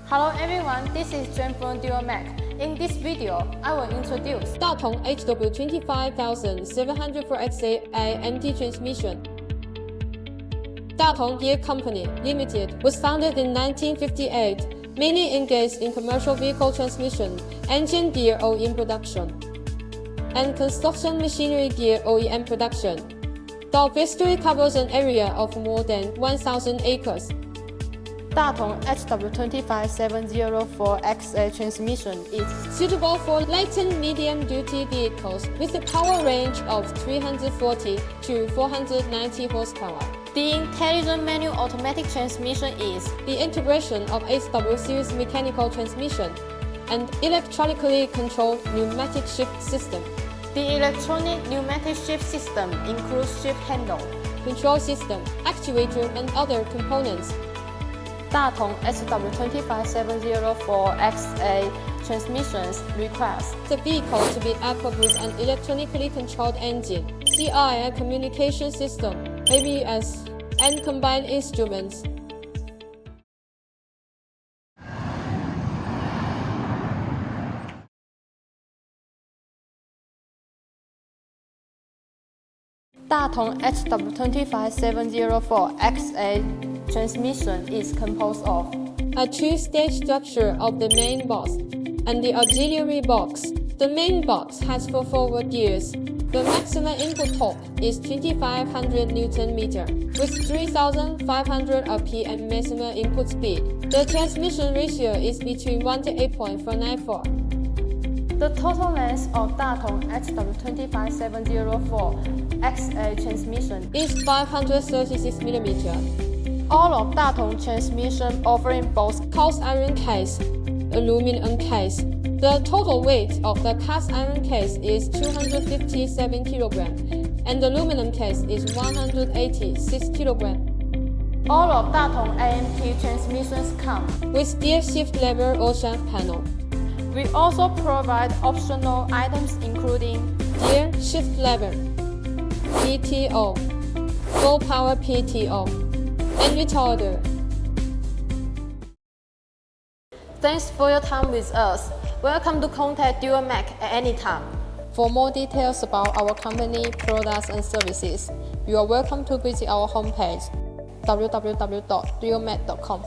Hello everyone, this is Jen from DualMac. In this video, I will introduce Datong HW25704XA AMT transmission. Datong Gear Co. Limited was founded in 1958, mainly engaged in commercial vehicle transmission, engine gear OEM production, and construction machinery gear OEM production. The history covers an area of more than 1,000 acres. Datong HW25704XA transmission is suitable for light and medium-duty vehicles with a power range of 340 to 490 horsepower. The intelligent manual automatic transmission is the integration of HW series mechanical transmission and electronically controlled pneumatic shift system. The electronic pneumatic shift system includes shift handle, control system, actuator, and other components. Datong HW25704XA transmissions requires the vehicle to be equipped with an electronically controlled engine, CI communication system, ABS, and combined instruments. Datong HW25704XA transmission is composed of a two-stage structure of the main box and the auxiliary box. The main box has 4 forward gears. The maximum input torque is 2,500 Nm with 3,500 rpm maximum input speed. The transmission ratio is between 1 to 8.494. The total length of Datong HW25704XA transmission is 536 mm. All of Datong transmission offering both cast iron case, aluminum case. The total weight of the cast iron case is 257 kg and the aluminum case is 186 kg. All of Datong AMT transmissions come with gear shift lever or shaft panel. We also provide optional items including gear shift lever, PTO, full power PTO, and retarder. Thanks for your time with us. Welcome to contact DualMac at any time. For more details about our company, products, and services, you are welcome to visit our homepage www.dualmac.com.